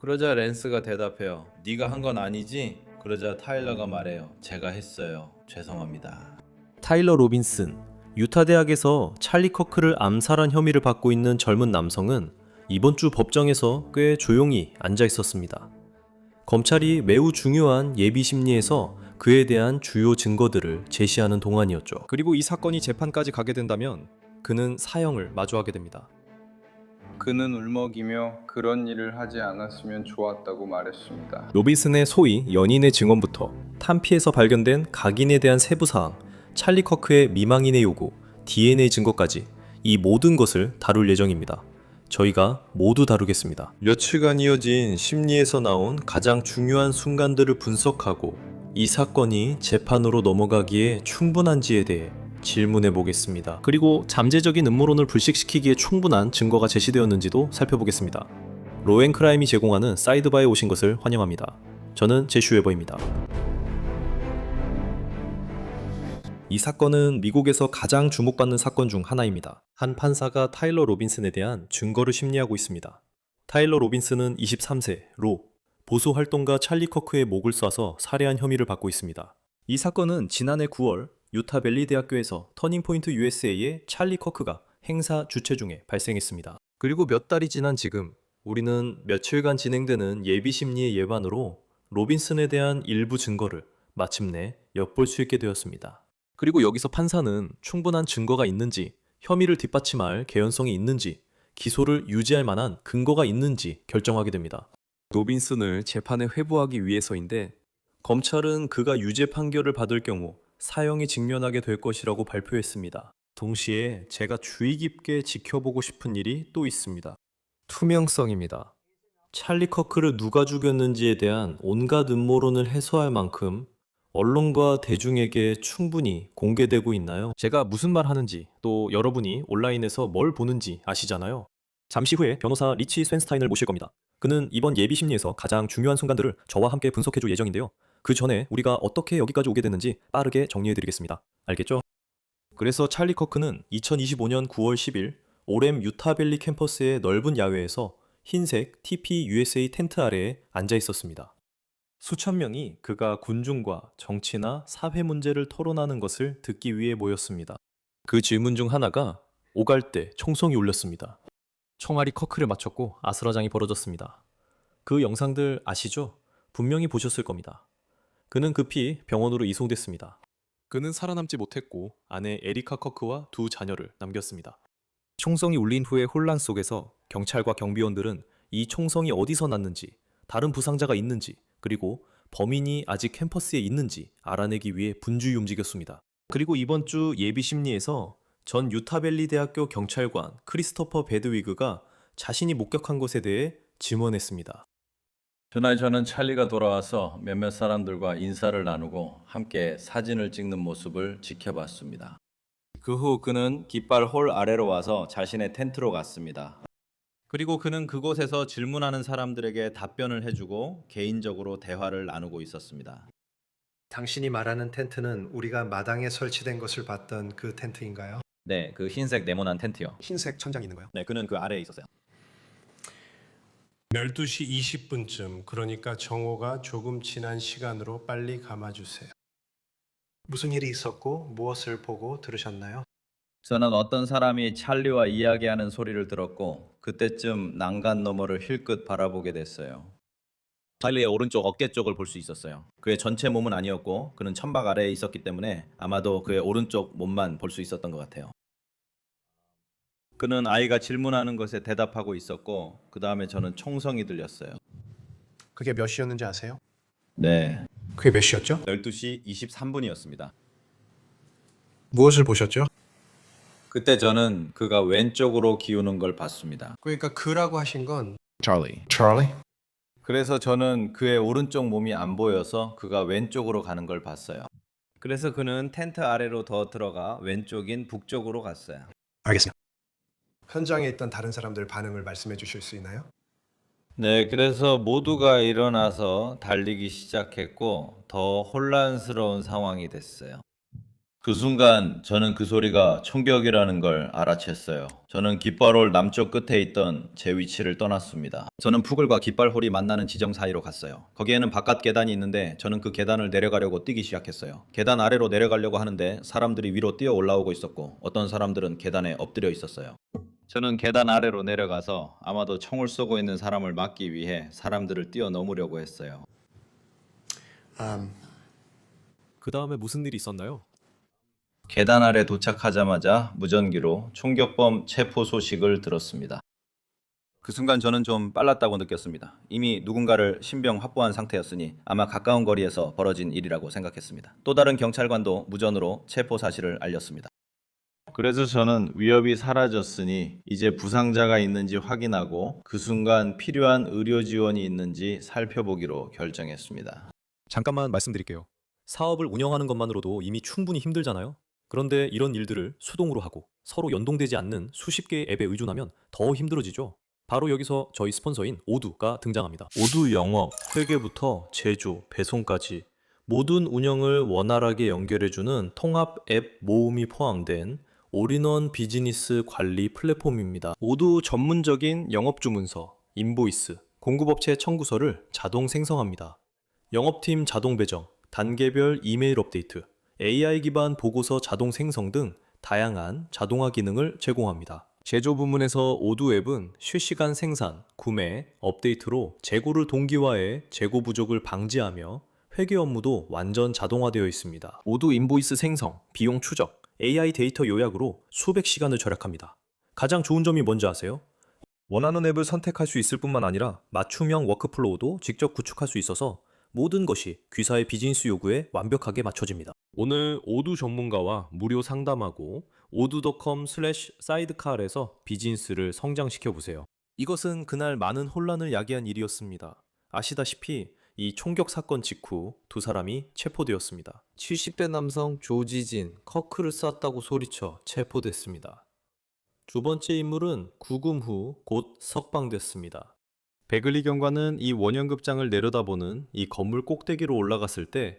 그러자 랜스가 대답해요. 네가 한 건 아니지? 그러자 타일러가 말해요. 제가 했어요. 죄송합니다. 타일러 로빈슨, 유타 대학에서 찰리 커크를 암살한 혐의를 받고 있는 젊은 남성은 이번 주 법정에서 꽤 조용히 앉아 있었습니다. 검찰이 매우 중요한 예비 심리에서 그에 대한 주요 증거들을 제시하는 동안이었죠. 그리고 이 사건이 재판까지 가게 된다면 그는 사형을 마주하게 됩니다. 그는 울먹이며 그런 일을 하지 않았으면 좋았다고 말했습니다. 로빈슨의 소위 연인의 증언부터 탄피에서 발견된 각인에 대한 세부 사항, 찰리 커크의 미망인의 요구, DNA 증거까지 이 모든 것을 다룰 예정입니다. 저희가 모두 다루겠습니다. 며칠간 이어진 심리에서 나온 가장 중요한 순간들을 분석하고 이 사건이 재판으로 넘어가기에 충분한지에 대해 질문해 보겠습니다. 그리고 잠재적인 음모론을 불식시키기에 충분한 증거가 제시되었는지도 살펴보겠습니다. 로앤크라임이 제공하는 사이드바에 오신 것을 환영합니다. 저는 제슈 웨버입니다. 이 사건은 미국에서 가장 주목받는 사건 중 하나입니다. 한 판사가 타일러 로빈슨에 대한 증거를 심리하고 있습니다. 타일러 로빈슨은 23세, 보수활동가 찰리 커크의 목을 쏴서 살해한 혐의를 받고 있습니다. 이 사건은 지난해 9월 유타 밸리 대학교에서 터닝포인트 USA의 찰리 커크가 행사 주최 중에 발생했습니다. 그리고 몇 달이 지난 지금 우리는 며칠간 진행되는 예비 심리의 예반으로 로빈슨에 대한 일부 증거를 마침내 엿볼 수 있게 되었습니다. 그리고 여기서 판사는 충분한 증거가 있는지, 혐의를 뒷받침할 개연성이 있는지, 기소를 유지할 만한 근거가 있는지 결정하게 됩니다. 로빈슨을 재판에 회부하기 위해서인데 검찰은 그가 유죄 판결을 받을 경우 사형에 직면하게 될 것이라고 발표했습니다. 동시에 제가 주의 깊게 지켜보고 싶은 일이 또 있습니다. 투명성입니다. 찰리 커크를 누가 죽였는지에 대한 온갖 음모론을 해소할 만큼 언론과 대중에게 충분히 공개되고 있나요? 제가 무슨 말 하는지, 또 여러분이 온라인에서 뭘 보는지 아시잖아요. 잠시 후에 변호사 리치 스웬스타인을 모실 겁니다. 그는 이번 예비 심리에서 가장 중요한 순간들을 저와 함께 분석해줄 예정인데요. 그 전에 우리가 어떻게 여기까지 오게 됐는지 빠르게 정리해드리겠습니다. 알겠죠? 그래서 찰리 커크는 2025년 9월 10일 오렘 유타밸리 캠퍼스의 넓은 야외에서 흰색 TP USA 텐트 아래에 앉아 있었습니다. 수천 명이 그가 군중과 정치나 사회 문제를 토론하는 것을 듣기 위해 모였습니다. 그 질문 중 하나가 오갈 때 총성이 울렸습니다. 총알이 커크를 맞췄고 아수라장이 벌어졌습니다. 그 영상들 아시죠? 분명히 보셨을 겁니다. 그는 급히 병원으로 이송됐습니다. 그는 살아남지 못했고 아내 에리카 커크와 두 자녀를 남겼습니다. 총성이 울린 후의 혼란 속에서 경찰과 경비원들은 이 총성이 어디서 났는지, 다른 부상자가 있는지, 그리고 범인이 아직 캠퍼스에 있는지 알아내기 위해 분주히 움직였습니다. 그리고 이번 주 예비 심리에서 전 유타밸리 대학교 경찰관 크리스토퍼 배드위그가 자신이 목격한 것에 대해 증언했습니다. 그날 저는 찰리가 돌아와서 몇몇 사람들과 인사를 나누고 함께 사진을 찍는 모습을 지켜봤습니다. 그 후 그는 깃발 홀 아래로 와서 자신의 텐트로 갔습니다. 그리고 그는 그곳에서 질문하는 사람들에게 답변을 해주고 개인적으로 대화를 나누고 있었습니다. 당신이 말하는 텐트는 우리가 마당에 설치된 것을 봤던 그 텐트인가요? 네, 그 흰색 네모난 텐트요. 흰색 천장이 있는 거요? 네, 그는 그 아래에 있었어요. 12시 20분쯤, 그러니까 정오가 조금 지난 시간으로 빨리 감아주세요. 무슨 일이 있었고 무엇을 보고 들으셨나요? 저는 어떤 사람이 찰리와 이야기하는 소리를 들었고 그때쯤 난간 너머를 힐끗 바라보게 됐어요. 찰리의 오른쪽 어깨 쪽을 볼 수 있었어요. 그의 전체 몸은 아니었고 그는 천박 아래에 있었기 때문에 아마도 그의 오른쪽 몸만 볼 수 있었던 것 같아요. 그는 아이가 질문하는 것에 대답하고 있었고 그 다음에 저는 총성이 들렸어요. 그게 몇 시였는지 아세요? 네, 그게 몇 시였죠? 12시 23분이었습니다. 무엇을 보셨죠? 그때 저는 그가 왼쪽으로 기우는 걸 봤습니다. 그러니까 그라고 하신 건 Charlie. 그래서 저는 그의 오른쪽 몸이 안 보여서 그가 왼쪽으로 가는 걸 봤어요. 그래서 그는 텐트 아래로 더 들어가 왼쪽인 북쪽으로 갔어요. 알겠습니다. 현장에 있던 다른 사람들 반응을 말씀해 주실 수 있나요? 네, 그래서 모두가 일어나서 달리기 시작했고 더 혼란스러운 상황이 됐어요. 그 순간 저는 그 소리가 총격이라는 걸 알아챘어요. 저는 깃발홀 남쪽 끝에 있던 제 위치를 떠났습니다. 저는 푸글과 깃발홀이 만나는 지점 사이로 갔어요. 거기에는 바깥 계단이 있는데 저는 그 계단을 내려가려고 뛰기 시작했어요. 계단 아래로 내려가려고 하는데 사람들이 위로 뛰어 올라오고 있었고 어떤 사람들은 계단에 엎드려 있었어요. 저는 계단 아래로 내려가서 아마도 총을 쏘고 있는 사람을 막기 위해 사람들을 뛰어넘으려고 했어요. 그 다음에 무슨 일이 있었나요? 계단 아래 도착하자마자 무전기로 총격범 체포 소식을 들었습니다. 그 순간 저는 좀 빨랐다고 느꼈습니다. 이미 누군가를 신병 확보한 상태였으니 아마 가까운 거리에서 벌어진 일이라고 생각했습니다. 또 다른 경찰관도 무전으로 체포 사실을 알렸습니다. 그래서 저는 위협이 사라졌으니 이제 부상자가 있는지 확인하고 그 순간 필요한 의료 지원이 있는지 살펴보기로 결정했습니다. 잠깐만 말씀드릴게요. 사업을 운영하는 것만으로도 이미 충분히 힘들잖아요. 그런데 이런 일들을 수동으로 하고 서로 연동되지 않는 수십 개의 앱에 의존하면 더 힘들어지죠. 바로 여기서 저희 스폰서인 오두가 등장합니다. 오두 영업, 회계부터 제조, 배송까지 모든 운영을 원활하게 연결해주는 통합 앱 모음이 포함된 올인원 비즈니스 관리 플랫폼입니다. 오두 전문적인 영업 주문서, 인보이스, 공급업체 청구서를 자동 생성합니다. 영업팀 자동 배정, 단계별 이메일 업데이트, AI 기반 보고서 자동 생성 등 다양한 자동화 기능을 제공합니다. 제조 부문에서 오두 앱은 실시간 생산, 구매, 업데이트로 재고를 동기화해 재고 부족을 방지하며 회계 업무도 완전 자동화되어 있습니다. 오두 인보이스 생성, 비용 추적, AI 데이터 요약으로 수백 시간을 절약합니다. 가장 좋은 점이 뭔지 아세요? 원하는 앱을 선택할 수 있을 뿐만 아니라 맞춤형 워크플로우도 직접 구축할 수 있어서 모든 것이 귀사의 비즈니스 요구에 완벽하게 맞춰집니다. 오늘 오두 전문가와 무료 상담하고 odu.com/sidecar에서 비즈니스를 성장시켜 보세요. 이것은 그날 많은 혼란을 야기한 일이었습니다. 아시다시피 이 총격 사건 직후 두 사람이 체포되었습니다. 70대 남성 조지진, 커크를 쐈다고 소리쳐 체포됐습니다. 두 번째 인물은 구금 후 곧 석방됐습니다. 베글리 경관은 이 원형급장을 내려다보는 이 건물 꼭대기로 올라갔을 때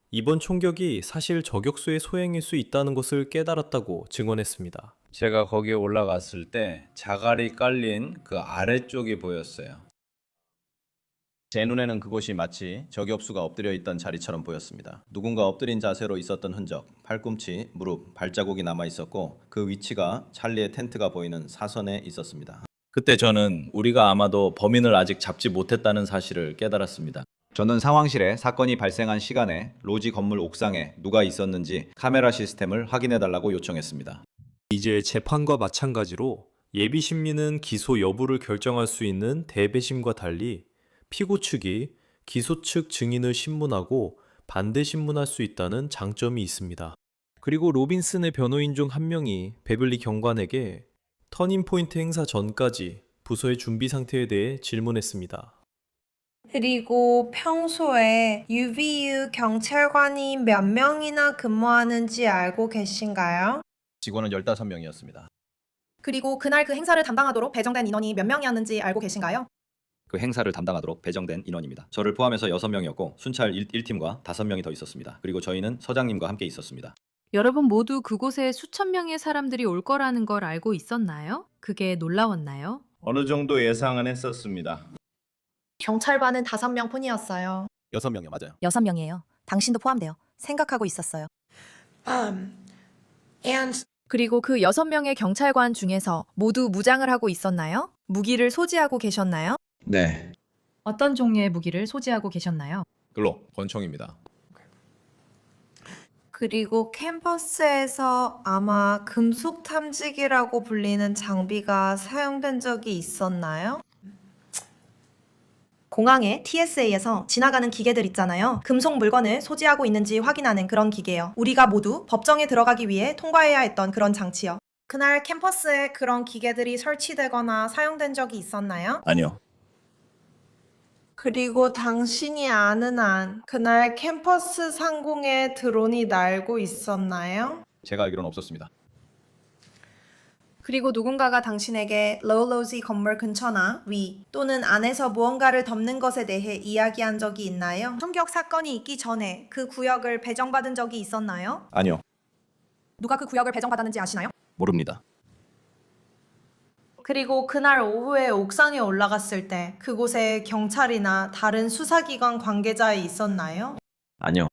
이번 총격이 사실 저격수의 소행일 수 있다는 것을 깨달았다고 증언했습니다. 제가 거기에 올라갔을 때 자갈이 깔린 그 아래쪽이 보였어요. 제 눈에는 그곳이 마치 저격수가 엎드려 있던 자리처럼 보였습니다. 누군가 엎드린 자세로 있었던 흔적, 팔꿈치, 무릎, 발자국이 남아 있었고 그 위치가 찰리의 텐트가 보이는 사선에 있었습니다. 그때 저는 우리가 아마도 범인을 아직 잡지 못했다는 사실을 깨달았습니다. 저는 상황실에 사건이 발생한 시간에 로지 건물 옥상에 누가 있었는지 카메라 시스템을 확인해달라고 요청했습니다. 이제 재판과 마찬가지로 예비 심리는 기소 여부를 결정할 수 있는 대배심과 달리 피고 측이 기소 측 증인을 신문하고 반대 신문할 수 있다는 장점이 있습니다. 그리고 로빈슨의 변호인 중 한 명이 베블리 경관에게 터닝포인트 행사 전까지 부서의 준비 상태에 대해 질문했습니다. 그리고 평소에 UVU 경찰관이 몇 명이나 근무하는지 알고 계신가요? 직원은 15명이었습니다. 그리고 그날 그 행사를 담당하도록 배정된 인원이 몇 명이었는지 알고 계신가요? 그 행사를 담당하도록 배정된 인원입니다. 저를 포함해서 6명이었고 순찰 1팀과 5명이 더 있었습니다. 그리고 저희는 서장님과 함께 있었습니다. 여러분 모두 그곳에 수천 명의 사람들이 올 거라는 걸 알고 있었나요? 그게 놀라웠나요? 어느 정도 예상은 했었습니다. 경찰관은 5명 뿐이었어요. 6명이요, 맞아요. 6명이에요. 당신도 포함돼요. 생각하고 있었어요. 그리고 그 6명의 경찰관 중에서 모두 무장을 하고 있었나요? 무기를 소지하고 계셨나요? 네. 어떤 종류의 무기를 소지하고 계셨나요? 글로 권총입니다. 그리고 캠퍼스에서 아마 금속 탐지기라고 불리는 장비가 사용된 적이 있었나요? 공항의 TSA에서 지나가는 기계들 있잖아요. 금속 물건을 소지하고 있는지 확인하는 그런 기계요. 우리가 모두 법정에 들어가기 위해 통과해야 했던 그런 장치요. 그날 캠퍼스에 그런 기계들이 설치되거나 사용된 적이 있었나요? 아니요. 그리고 당신이 아는 한 그날 캠퍼스 상공에 드론이 날고 있었나요? 제가 알기로는 없었습니다. 그리고 누군가가 당신에게 로우로지 건물 근처나 위 또는 안에서 무언가를 덮는 것에 대해 이야기한 적이 있나요? 총격 사건이 있기 전에 그 구역을 배정받은 적이 있었나요? 아니요. 누가 그 구역을 배정받았는지 아시나요? 모릅니다. 그리고 그날 오후에 옥상에 올라갔을 때 그곳에 경찰이나 다른 수사기관 관계자에 있었나요? 아니요.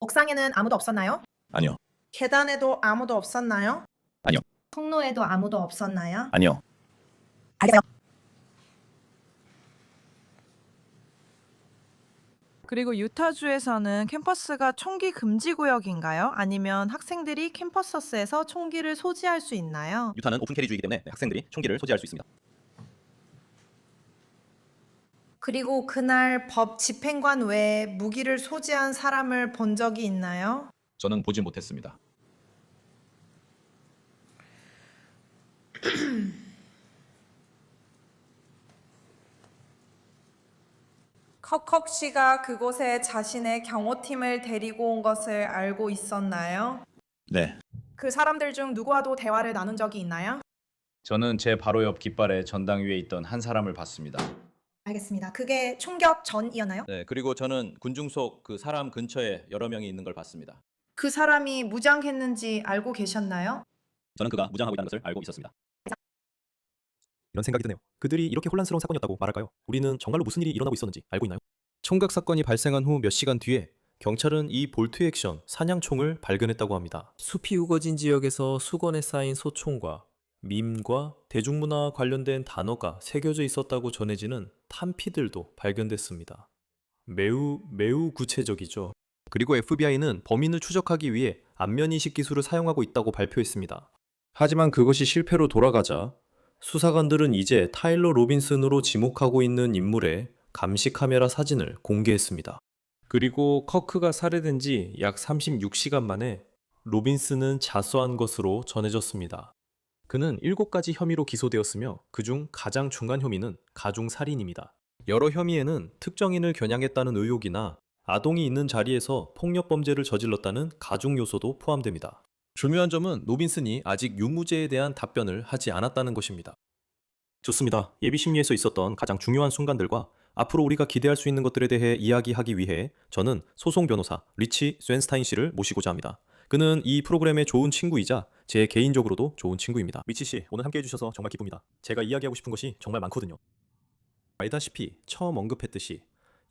옥상에는 아무도 없었나요? 아니요. 계단에도 아무도 없었나요? 아니요. 통로에도 아무도 없었나요? 아니요. 알겠어요. 그리고 유타주에서는 캠퍼스가 총기 금지 구역인가요? 아니면 학생들이 캠퍼스에서 총기를 소지할 수 있나요? 유타는 오픈 캐리주의이기 때문에 학생들이 총기를 소지할 수 있습니다. 그리고 그날 법 집행관 외에 무기를 소지한 사람을 본 적이 있나요? 저는 보지 못했습니다. 컥컥 씨가 그곳에 자신의 경호팀을 데리고 온 것을 알고 있었나요? 네. 그 사람들 중 누구와도 대화를 나눈 적이 있나요? 저는 제 바로 옆 깃발의 전당 위에 있던 한 사람을 봤습니다. 알겠습니다. 그게 총격 전이었나요? 네, 그리고 저는 군중 속 그 사람 근처에 여러 명이 있는 걸 봤습니다. 그 사람이 무장했는지 알고 계셨나요? 저는 그가 무장하고 있다는 것을 알고 있었습니다. 이런 생각이 드네요. 그들이 이렇게 혼란스러운 사건이었다고 말할까요? 우리는 정말로 무슨 일이 일어나고 있었는지 알고 있나요? 총각 사건이 발생한 후 몇 시간 뒤에 경찰은 이 볼트 액션 사냥총을 발견했다고 합니다. 숲이 우거진 지역에서 수건에 쌓인 소총과 밈과 대중문화와 관련된 단어가 새겨져 있었다고 전해지는 탄피들도 발견됐습니다. 매우 구체적이죠. 그리고 FBI는 범인을 추적하기 위해 안면인식 기술을 사용하고 있다고 발표했습니다. 하지만 그것이 실패로 돌아가자 수사관들은 이제 타일러 로빈슨으로 지목하고 있는 인물의 감시 카메라 사진을 공개했습니다. 그리고 커크가 살해된 지 약 36시간 만에 로빈슨은 자수한 것으로 전해졌습니다. 그는 7가지 혐의로 기소되었으며 그중 가장 중한 혐의는 가중살인입니다. 여러 혐의에는 특정인을 겨냥했다는 의혹이나 아동이 있는 자리에서 폭력범죄를 저질렀다는 가중 요소도 포함됩니다. 중요한 점은 로빈슨이 아직 유무죄에 대한 답변을 하지 않았다는 것입니다. 좋습니다. 예비심리에서 있었던 가장 중요한 순간들과 앞으로 우리가 기대할 수 있는 것들에 대해 이야기하기 위해 저는 소송 변호사 리치 스웬스타인 씨를 모시고자 합니다. 그는 이 프로그램의 좋은 친구이자 제 개인적으로도 좋은 친구입니다. 리치 씨, 오늘 함께 해주셔서 정말 기쁩니다. 제가 이야기하고 싶은 것이 정말 많거든요. 알다시피 처음 언급했듯이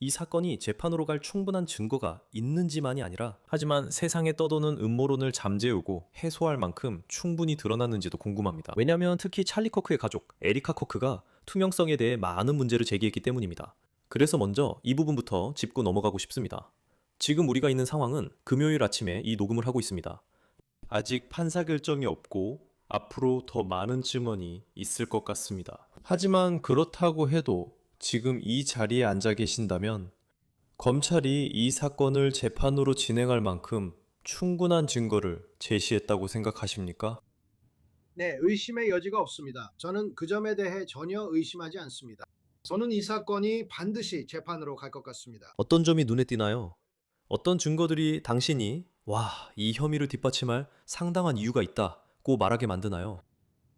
이 사건이 재판으로 갈 충분한 증거가 있는지만이 아니라 하지만 세상에 떠도는 음모론을 잠재우고 해소할 만큼 충분히 드러났는지도 궁금합니다. 왜냐하면 특히 찰리 커크의 가족 에리카 커크가 투명성에 대해 많은 문제를 제기했기 때문입니다. 그래서 먼저 이 부분부터 짚고 넘어가고 싶습니다. 지금 우리가 있는 상황은 금요일 아침에 이 녹음을 하고 있습니다. 아직 판사 결정이 없고 앞으로 더 많은 증언이 있을 것 같습니다. 하지만 그렇다고 해도 지금 이 자리에 앉아 계신다면 검찰이 이 사건을 재판으로 진행할 만큼 충분한 증거를 제시했다고 생각하십니까? 네, 의심의 여지가 없습니다. 저는 그 점에 대해 전혀 의심하지 않습니다. 저는 이 사건이 반드시 재판으로 갈 것 같습니다. 어떤 점이 눈에 띄나요? 어떤 증거들이 당신이 이 혐의를 뒷받침할 상당한 이유가 있다고 말하게 만드나요?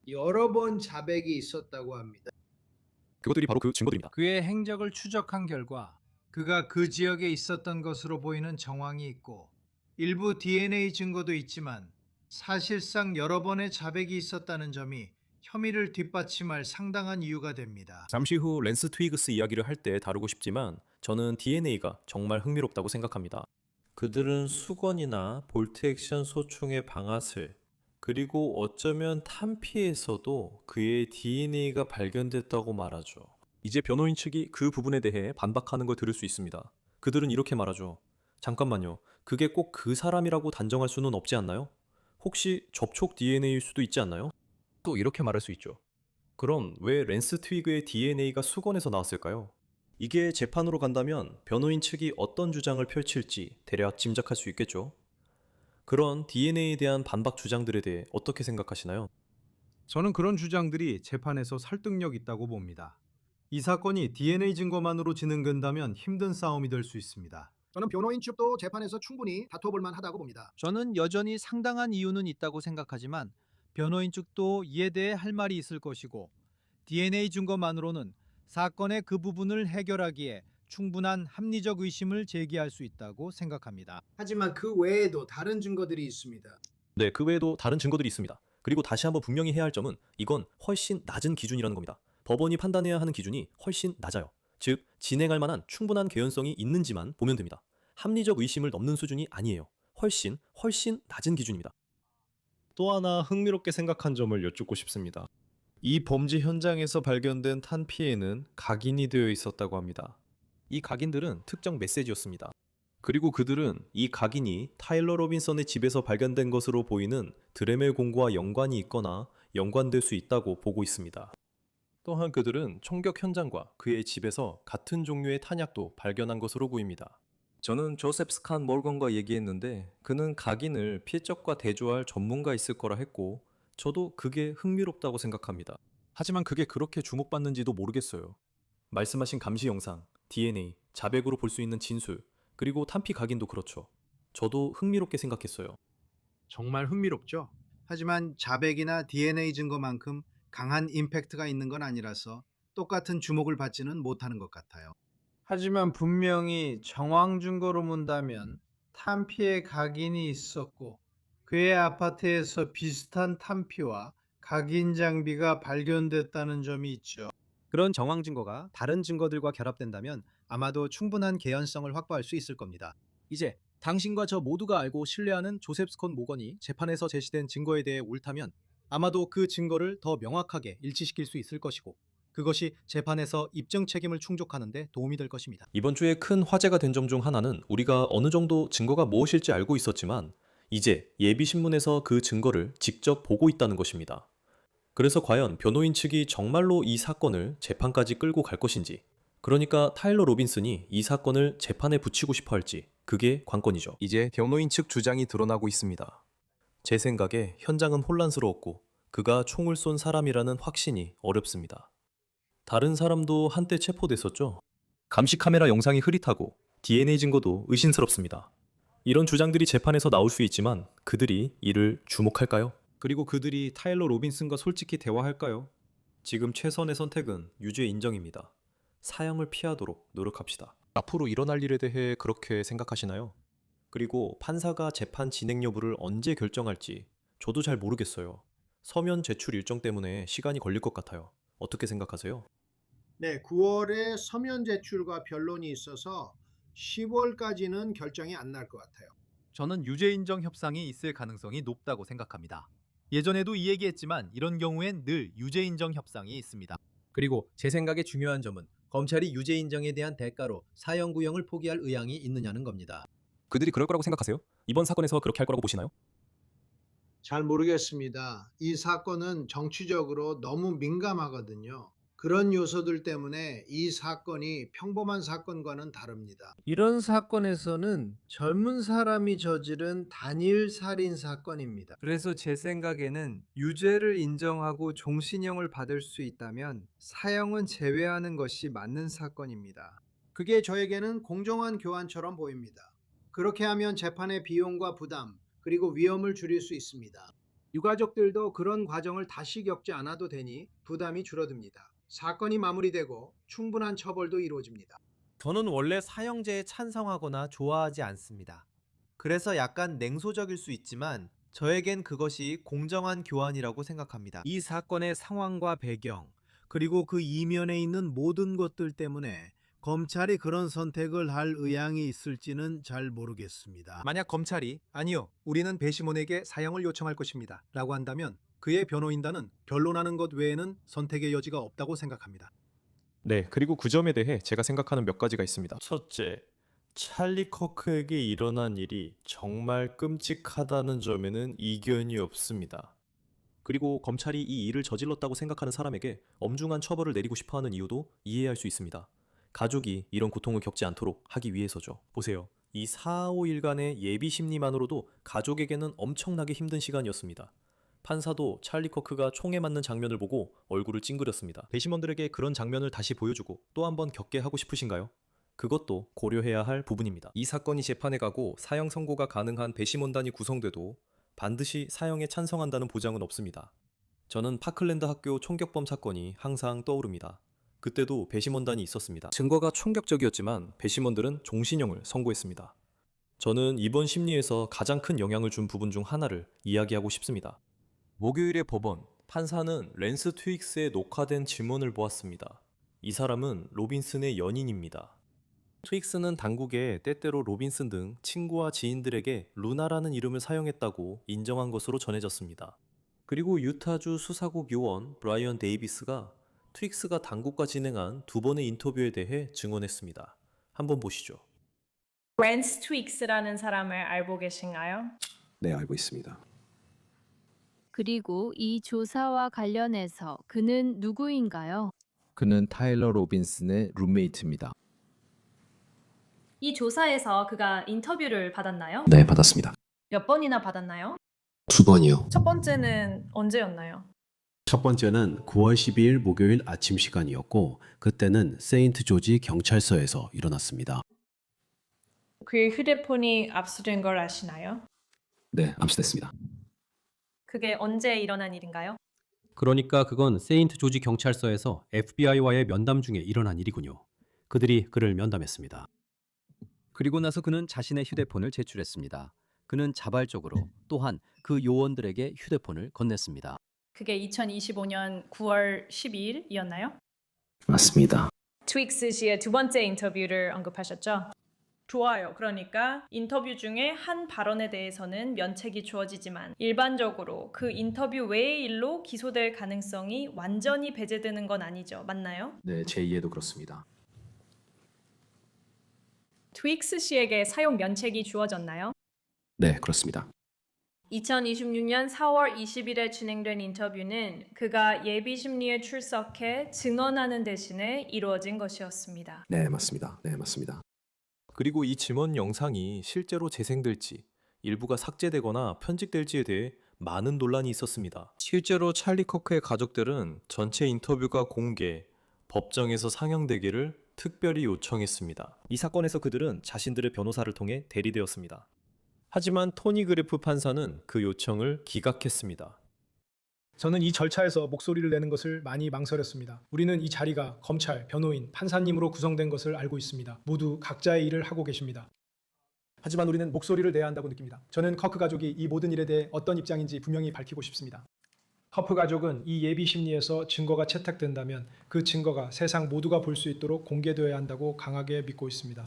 여러 번 자백이 있었다고 합니다. 그것들이 바로 그 증거들입니다. 그의 행적을 추적한 결과 그가 그 지역에 있었던 것으로 보이는 정황이 있고 일부 DNA 증거도 있지만 사실상 여러 번의 자백이 있었다는 점이 혐의를 뒷받침할 상당한 이유가 됩니다. 잠시 후 랜스 트위그스 이야기를 할 때 다루고 싶지만 저는 DNA가 정말 흥미롭다고 생각합니다. 그들은 수건이나 볼트 액션 소총의 방아쇠 그리고 어쩌면 탄피에서도 그의 DNA가 발견됐다고 말하죠. 이제 변호인 측이 그 부분에 대해 반박하는 걸 들을 수 있습니다. 그들은 이렇게 말하죠. 잠깐만요. 그게 꼭 그 사람이라고 단정할 수는 없지 않나요? 혹시 접촉 DNA일 수도 있지 않나요? 또 이렇게 말할 수 있죠. 그럼 왜 랜스 트위그의 DNA가 수건에서 나왔을까요? 이게 재판으로 간다면 변호인 측이 어떤 주장을 펼칠지 대략 짐작할 수 있겠죠. 그런 DNA에 대한 반박 주장들에 대해 어떻게 생각하시나요? 저는 그런 주장들이 재판에서 설득력 있다고 봅니다. 이 사건이 DNA 증거만으로 진행된다면 힘든 싸움이 될 수 있습니다. 저는 변호인 측도 재판에서 충분히 다퉈볼 만하다고 봅니다. 저는 여전히 상당한 이유는 있다고 생각하지만 변호인 측도 이에 대해 할 말이 있을 것이고 DNA 증거만으로는 사건의 그 부분을 해결하기에 충분한 합리적 의심을 제기할 수 있다고 생각합니다. 하지만 그 외에도 다른 증거들이 있습니다. 네, 그 외에도 다른 증거들이 있습니다. 그리고 다시 한번 분명히 해야 할 점은 이건 훨씬 낮은 기준이라는 겁니다. 법원이 판단해야 하는 기준이 훨씬 낮아요. 즉, 진행할 만한 충분한 개연성이 있는지만 보면 됩니다. 합리적 의심을 넘는 수준이 아니에요. 훨씬 낮은 기준입니다. 또 하나 흥미롭게 생각한 점을 여쭙고 싶습니다. 이 범죄 현장에서 발견된 탄 피에는 각인이 되어 있었다고 합니다. 이 각인들은 특정 메시지였습니다. 그리고 그들은 이 각인이 타일러 로빈슨의 집에서 발견된 것으로 보이는 드레멜 공구와 연관이 있거나 연관될 수 있다고 보고 있습니다. 또한 그들은 총격 현장과 그의 집에서 같은 종류의 탄약도 발견한 것으로 보입니다. 저는 조셉 스칸 몰건과 얘기했는데 그는 각인을 피해적과 대조할 전문가 있을 거라 했고 저도 그게 흥미롭다고 생각합니다. 하지만 그게 그렇게 주목받는지도 모르겠어요. 말씀하신 감시 영상, DNA, 자백으로 볼 수 있는 진술, 그리고 탄피 각인도 그렇죠. 저도 흥미롭게 생각했어요. 정말 흥미롭죠. 하지만 자백이나 DNA 증거만큼 강한 임팩트가 있는 건 아니라서 똑같은 주목을 받지는 못하는 것 같아요. 하지만 분명히 정황 증거로 문다면 탄피에 각인이 있었고 그의 아파트에서 비슷한 탄피와 각인 장비가 발견됐다는 점이 있죠. 그런 정황 증거가 다른 증거들과 결합된다면 아마도 충분한 개연성을 확보할 수 있을 겁니다. 이제 당신과 저 모두가 알고 신뢰하는 조셉 스콘 모건이 재판에서 제시된 증거에 대해 옳다면 아마도 그 증거를 더 명확하게 일치시킬 수 있을 것이고 그것이 재판에서 입증 책임을 충족하는 데 도움이 될 것입니다. 이번 주에 큰 화제가 된 점 중 하나는 우리가 어느 정도 증거가 무엇일지 알고 있었지만 이제 예비 신문에서 그 증거를 직접 보고 있다는 것입니다. 그래서 과연 변호인 측이 정말로 이 사건을 재판까지 끌고 갈 것인지, 그러니까 타일러 로빈슨이 이 사건을 재판에 붙이고 싶어 할지, 그게 관건이죠. 이제 변호인 측 주장이 드러나고 있습니다. 제 생각에 현장은 혼란스러웠고 그가 총을 쏜 사람이라는 확신이 어렵습니다. 다른 사람도 한때 체포됐었죠. 감시 카메라 영상이 흐릿하고 DNA 증거도 의심스럽습니다. 이런 주장들이 재판에서 나올 수 있지만 그들이 이를 주목할까요? 그리고 그들이 타일러 로빈슨과 솔직히 대화할까요? 지금 최선의 선택은 유죄 인정입니다. 사형을 피하도록 노력합시다. 앞으로 일어날 일에 대해 그렇게 생각하시나요? 그리고 판사가 재판 진행 여부를 언제 결정할지 저도 잘 모르겠어요. 서면 제출 일정 때문에 시간이 걸릴 것 같아요. 어떻게 생각하세요? 네, 9월에 서면 제출과 변론이 있어서 10월까지는 결정이 안 날 것 같아요. 저는 유죄 인정 협상이 있을 가능성이 높다고 생각합니다. 예전에도 이 얘기했지만 이런 경우엔 늘 유죄 인정 협상이 있습니다. 그리고 제 생각에 중요한 점은 검찰이 유죄 인정에 대한 대가로 사형 구형을 포기할 의향이 있느냐는 겁니다. 그들이 그럴 거라고 생각하세요? 이번 사건에서 그렇게 할 거라고 보시나요? 잘 모르겠습니다. 이 사건은 정치적으로 너무 민감하거든요. 그런 요소들 때문에 이 사건이 평범한 사건과는 다릅니다. 이런 사건에서는 젊은 사람이 저지른 단일 살인 사건입니다. 그래서 제 생각에는 유죄를 인정하고 종신형을 받을 수 있다면 사형은 제외하는 것이 맞는 사건입니다. 그게 저에게는 공정한 교환처럼 보입니다. 그렇게 하면 재판의 비용과 부담, 그리고 위험을 줄일 수 있습니다. 유가족들도 그런 과정을 다시 겪지 않아도 되니 부담이 줄어듭니다. 사건이 마무리되고 충분한 처벌도 이루어집니다. 저는 원래 사형제에 찬성하거나 좋아하지 않습니다. 그래서 약간 냉소적일 수 있지만 저에겐 그것이 공정한 교환이라고 생각합니다. 이 사건의 상황과 배경, 그리고 그 이면에 있는 모든 것들 때문에 검찰이 그런 선택을 할 의향이 있을지는 잘 모르겠습니다. 만약 검찰이 아니요, 우리는 배시몬에게 사형을 요청할 것입니다 라고 한다면 그의 변호인단은 변론하는 것 외에는 선택의 여지가 없다고 생각합니다. 네, 그리고 그 점에 대해 제가 생각하는 몇 가지가 있습니다. 첫째, 찰리 커크에게 일어난 일이 정말 끔찍하다는 점에는 이견이 없습니다. 그리고 검찰이 이 일을 저질렀다고 생각하는 사람에게 엄중한 처벌을 내리고 싶어하는 이유도 이해할 수 있습니다. 가족이 이런 고통을 겪지 않도록 하기 위해서죠. 보세요. 이 4, 5일간의 예비 심리만으로도 가족에게는 엄청나게 힘든 시간이었습니다. 판사도 찰리 커크가 총에 맞는 장면을 보고 얼굴을 찡그렸습니다. 배심원들에게 그런 장면을 다시 보여주고 또 한번 겪게 하고 싶으신가요? 그것도 고려해야 할 부분입니다. 이 사건이 재판에 가고 사형 선고가 가능한 배심원단이 구성돼도 반드시 사형에 찬성한다는 보장은 없습니다. 저는 파클랜드 학교 총격범 사건이 항상 떠오릅니다. 그때도 배심원단이 있었습니다. 증거가 충격적이었지만 배심원들은 종신형을 선고했습니다. 저는 이번 심리에서 가장 큰 영향을 준 부분 중 하나를 이야기하고 싶습니다. 목요일의 법원, 판사는 랜스 트윅스의 녹화된 질문을 보았습니다. 이 사람은 로빈슨의 연인입니다. 트윅스는 당국에 때때로 로빈슨 등 친구와 지인들에게 루나라는 이름을 사용했다고 인정한 것으로 전해졌습니다. 그리고 유타주 수사국 요원 브라이언 데이비스가 트윅스가 당국과 진행한 두 번의 인터뷰에 대해 증언했습니다. 한번 보시죠. 랜스 트윅스라는 사람을 알고 계신가요? 네, 알고 있습니다. 그리고 이 조사와 관련해서 그는 누구인가요? 그는 타일러 로빈슨의 룸메이트입니다. 이 조사에서 그가 인터뷰를 받았나요? 네, 받았습니다. 몇 번이나 받았나요? 2번이요. 첫 번째는 언제였나요? 첫 번째는 9월 12일 목요일 아침 시간이었고 그때는 세인트 조지 경찰서에서 일어났습니다. 그의 휴대폰이 압수된 걸 아시나요? 네, 압수됐습니다. 그게 언제 일어난 일인가요? 그러니까 그건 세인트 조지 경찰서에서 FBI와의 면담 중에 일어난 일이군요. 그들이 그를 면담했습니다. 그리고 나서 그는 자신의 휴대폰을 제출했습니다. 그는 자발적으로 또한 그 요원들에게 휴대폰을 건넸습니다. 그게 2025년 9월 12일이었나요? 맞습니다. 트윅스 씨의 두 번째 인터뷰를 언급하셨죠? 좋아요. 그러니까 인터뷰 중에 한 발언에 대해서는 면책이 주어지지만 일반적으로 그 인터뷰 외의 일로 기소될 가능성이 완전히 배제되는 건 아니죠. 맞나요? 네, 제 이해도 그렇습니다. 트윅스 씨에게 사용 면책이 주어졌나요? 네, 그렇습니다. 2026년 4월 20일에 진행된 인터뷰는 그가 예비 심리에 출석해 증언하는 대신에 이루어진 것이었습니다. 네, 맞습니다. 네, 맞습니다. 그리고 이 증언 영상이 실제로 재생될지, 일부가 삭제되거나 편집될지에 대해 많은 논란이 있었습니다. 실제로 찰리 커크의 가족들은 전체 인터뷰가 공개, 법정에서 상영되기를 특별히 요청했습니다. 이 사건에서 그들은 자신들의 변호사를 통해 대리되었습니다. 하지만 토니 그래프 판사는 그 요청을 기각했습니다. 저는 이 절차에서 목소리를 내는 것을 많이 망설였습니다. 우리는 이 자리가 검찰, 변호인, 판사님으로 구성된 것을 알고 있습니다. 모두 각자의 일을 하고 계십니다. 하지만 우리는 목소리를 내야 한다고 느낍니다. 저는 커크 가족이 이 모든 일에 대해 어떤 입장인지 분명히 밝히고 싶습니다. 커프 가족은 이 예비 심리에서 증거가 채택된다면 그 증거가 세상 모두가 볼 수 있도록 공개되어야 한다고 강하게 믿고 있습니다.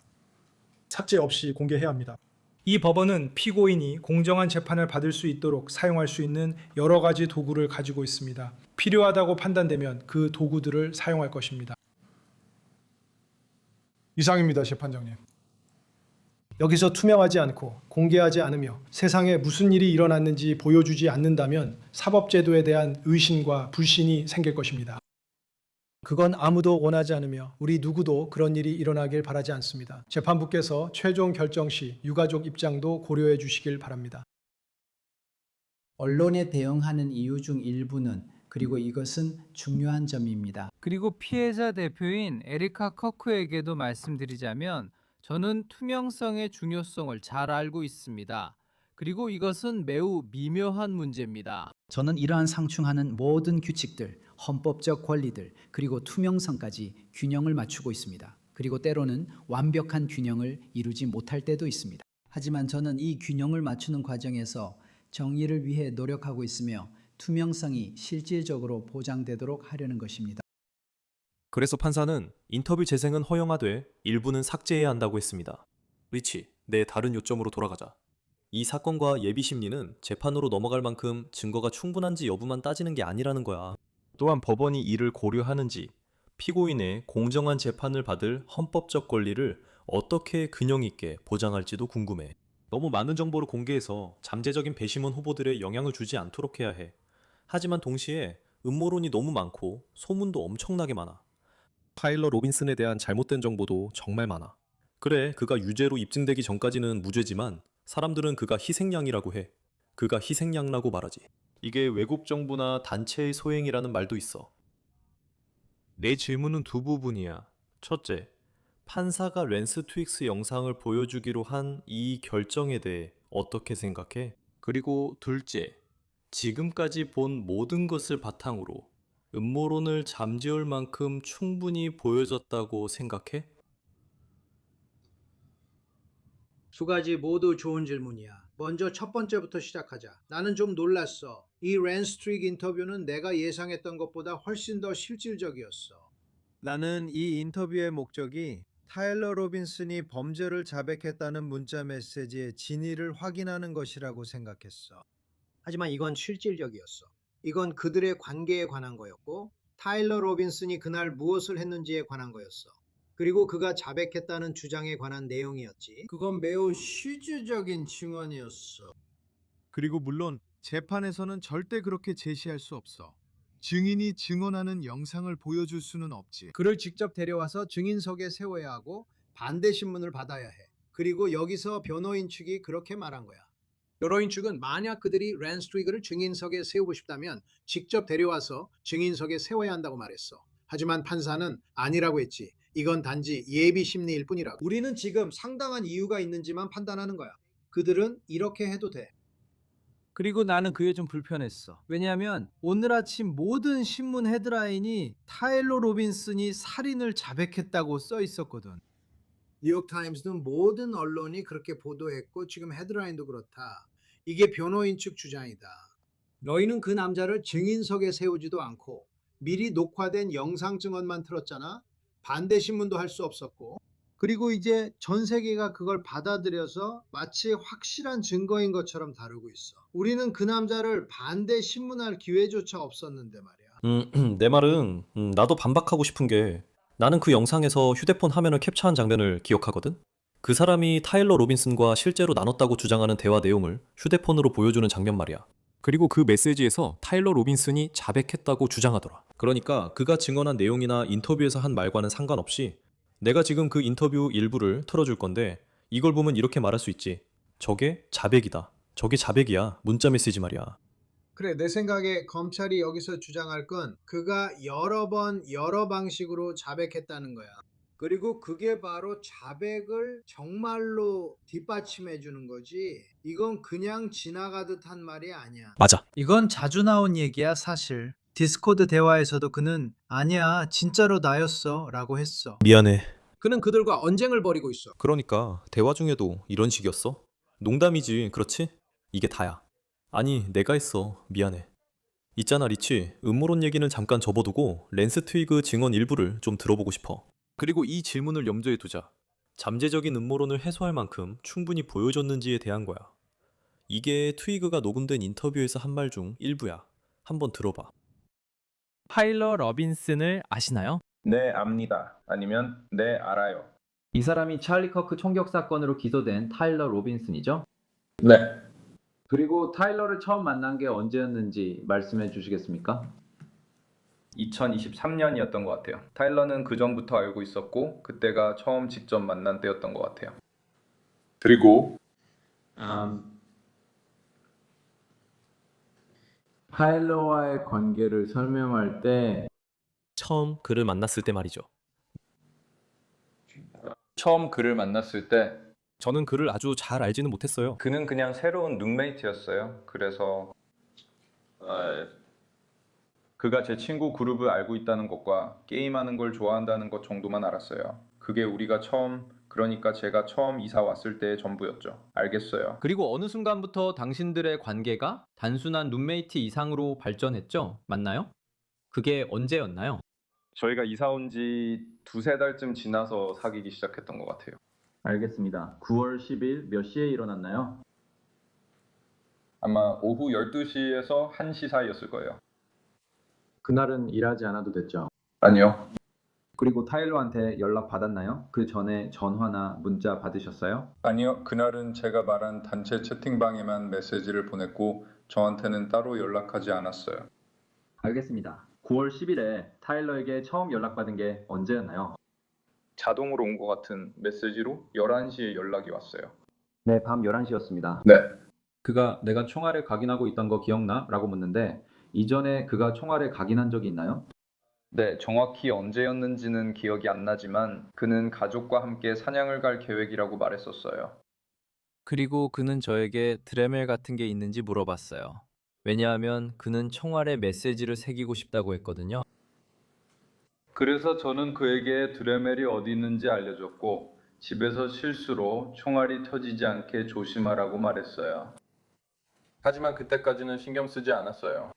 삭제 없이 공개해야 합니다. 이 법원은 피고인이 공정한 재판을 받을 수 있도록 사용할 수 있는 여러 가지 도구를 가지고 있습니다. 필요하다고 판단되면 그 도구들을 사용할 것입니다. 이상입니다, 재판장님. 여기서 투명하지 않고 공개하지 않으며 세상에 무슨 일이 일어났는지 보여주지 않는다면 사법제도에 대한 의심과 불신이 생길 것입니다. 그건 아무도 원하지 않으며 우리 누구도 그런 일이 일어나길 바라지 않습니다. 재판부께서 최종 결정 시 유가족 입장도 고려해 주시길 바랍니다. 언론에 대응하는 이유 중 일부는 그리고 이것은 중요한 점입니다. 그리고 피해자 대표인 에리카 커크에게도 말씀드리자면 저는 투명성의 중요성을 잘 알고 있습니다. 그리고 이것은 매우 미묘한 문제입니다. 저는 이러한 상충하는 모든 규칙들, 헌법적 권리들, 그리고 투명성까지 균형을 맞추고 있습니다. 그리고 때로는 완벽한 균형을 이루지 못할 때도 있습니다. 하지만 저는 이 균형을 맞추는 과정에서 정의를 위해 노력하고 있으며 투명성이 실질적으로 보장되도록 하려는 것입니다. 그래서 판사는 인터뷰 재생은 허용하되 일부는 삭제해야 한다고 했습니다. 리치, 내 다른 요점으로 돌아가자. 이 사건과 예비 심리는 재판으로 넘어갈 만큼 증거가 충분한지 여부만 따지는 게 아니라는 거야. 또한 법원이 이를 고려하는지, 피고인의 공정한 재판을 받을 헌법적 권리를 어떻게 균형 있게 보장할지도 궁금해. 너무 많은 정보를 공개해서 잠재적인 배심원 후보들에 영향을 주지 않도록 해야 해. 하지만 동시에 음모론이 너무 많고 소문도 엄청나게 많아. 타일러 로빈슨에 대한 잘못된 정보도 정말 많아. 그래, 그가 유죄로 입증되기 전까지는 무죄지만 사람들은 그가 희생양이라고 해. 그가 희생양이라고 말하지. 이게 외국 정부나 단체의 소행이라는 말도 있어. 내 질문은 두 부분이야. 첫째, 판사가 랜스 트윅스 영상을 보여주기로 한 이 결정에 대해 어떻게 생각해? 그리고 둘째, 지금까지 본 모든 것을 바탕으로 음모론을 잠재울 만큼 충분히 보여졌다고 생각해? 두 가지 모두 좋은 질문이야. 먼저 첫 번째부터 시작하자. 나는 좀 놀랐어. 이 랜스트릭 인터뷰는 내가 예상했던 것보다 훨씬 더 실질적이었어. 나는 이 인터뷰의 목적이 타일러 로빈슨이 범죄를 자백했다는 문자 메시지의 진위를 확인하는 것이라고 생각했어. 하지만 이건 실질적이었어. 이건 그들의 관계에 관한 거였고 타일러 로빈슨이 그날 무엇을 했는지에 관한 거였어. 그리고 그가 자백했다는 주장에 관한 내용이었지. 그건 매우 실질적인 증언이었어. 그리고 물론 재판에서는 절대 그렇게 제시할 수 없어. 증인이 증언하는 영상을 보여줄 수는 없지. 그를 직접 데려와서 증인석에 세워야 하고 반대 신문을 받아야 해. 그리고 여기서 변호인 측이 그렇게 말한 거야. 변호인 측은 만약 그들이 랜스트리그를 증인석에 세우고 싶다면 직접 데려와서 증인석에 세워야 한다고 말했어. 하지만 판사는 아니라고 했지. 이건 단지 예비 심리일 뿐이라고. 우리는 지금 상당한 이유가 있는지만 판단하는 거야. 그들은 이렇게 해도 돼. 그리고 나는 그게 좀 불편했어. 왜냐하면 오늘 아침 모든 신문 헤드라인이 타일러 로빈슨이 살인을 자백했다고 써 있었거든. 뉴욕타임스는 모든 언론이 그렇게 보도했고 지금 헤드라인도 그렇다. 이게 변호인 측 주장이다. 너희는 그 남자를 증인석에 세우지도 않고 미리 녹화된 영상 증언만 틀었잖아. 반대 신문도 할 수 없었고. 그리고 이제 전 세계가 그걸 받아들여서 마치 확실한 증거인 것처럼 다루고 있어. 우리는 그 남자를 반대 신문할 기회조차 없었는데 말이야. 내 말은 나도 반박하고 싶은 게 나는 그 영상에서 휴대폰 화면을 캡처한 장면을 기억하거든? 그 사람이 타일러 로빈슨과 실제로 나눴다고 주장하는 대화 내용을 휴대폰으로 보여주는 장면 말이야. 그리고 그 메시지에서 타일러 로빈슨이 자백했다고 주장하더라. 그러니까 그가 증언한 내용이나 인터뷰에서 한 말과는 상관없이 내가 지금 그 인터뷰 일부를 틀어줄 건데 이걸 보면 이렇게 말할 수 있지. 저게 자백이다. 저게 자백이야. 문자 메시지 말이야. 그래, 내 생각에 검찰이 여기서 주장할 건 그가 여러 번 여러 방식으로 자백했다는 거야. 그리고 그게 바로 자백을 정말로 뒷받침해 주는 거지. 이건 그냥 지나가듯 한 말이 아니야. 맞아. 이건 자주 나온 얘기야, 사실. 디스코드 대화에서도 그는 아니야, 진짜로 나였어 라고 했어. 미안해. 그는 그들과 언쟁을 벌이고 있어. 그러니까 대화 중에도 이런 식이었어? 농담이지, 그렇지? 이게 다야. 아니, 내가 했어. 미안해. 있잖아, 리치. 음모론 얘기는 잠깐 접어두고 랜스 트위그 증언 일부를 좀 들어보고 싶어. 그리고 이 질문을 염두에 두자. 잠재적인 음모론을 해소할 만큼 충분히 보여줬는지에 대한 거야. 이게 트위그가 녹음된 인터뷰에서 한 말 중 일부야. 한번 들어봐. 타일러 로빈슨을 아시나요? 네, 압니다. 아니면 네, 알아요. 이 사람이 찰리 커크 총격 사건으로 기소된 타일러 로빈슨이죠? 네. 그리고 타일러를 처음 만난 게 언제였는지 말씀해 주시겠습니까? 2023년이었던 것 같아요. 타일러는 그 전부터 알고 있었고 그때가 처음 직접 만난 때였던 것 같아요. 그리고 타일러와의 관계를 설명할 때 처음 그를 만났을 때 말이죠. 처음 그를 만났을 때 저는 그를 아주 잘 알지는 못했어요. 그는 그냥 새로운 룸메이트였어요. 그래서 그가 제 친구 그룹을 알고 있다는 것과 게임하는 걸 좋아한다는 것 정도만 알았어요. 그게 그러니까 제가 처음 이사 왔을 때의 전부였죠. 알겠어요. 그리고 어느 순간부터 당신들의 관계가 단순한 룸메이트 이상으로 발전했죠? 맞나요? 그게 언제였나요? 저희가 이사 온 지 두세 달쯤 지나서 사귀기 시작했던 것 같아요. 알겠습니다. 9월 10일 몇 시에 일어났나요? 아마 오후 12시에서 1시 사이였을 거예요. 그날은 일하지 않아도 됐죠? 아니요. 그리고 타일러한테 연락 받았나요? 그 전에 전화나 문자 받으셨어요? 아니요. 그날은 제가 말한 단체 채팅방에만 메시지를 보냈고 저한테는 따로 연락하지 않았어요. 알겠습니다. 9월 10일에 타일러에게 처음 연락받은 게 언제였나요? 자동으로 온 것 같은 메시지로 11시에 연락이 왔어요. 네, 밤 11시였습니다. 네. 그가 내가 총알을 각인하고 있던 거 기억나? 라고 묻는데 이전에 그가 총알을 각인한 적이 있나요? 네, 정확히 언제였는지는 기억이 안 나지만 그는 가족과 함께 사냥을 갈 계획이라고 말했었어요. 그리고 그는 저에게 드레멜 같은 게 있는지 물어봤어요. 왜냐하면 그는 총알에 메시지를 새기고 싶다고 했거든요. 그래서 저는 그에게 드레멜이 어디 있는지 알려줬고 집에서 실수로 총알이 터지지 않게 조심하라고 말했어요. 하지만 그때까지는 신경 쓰지 않았어요.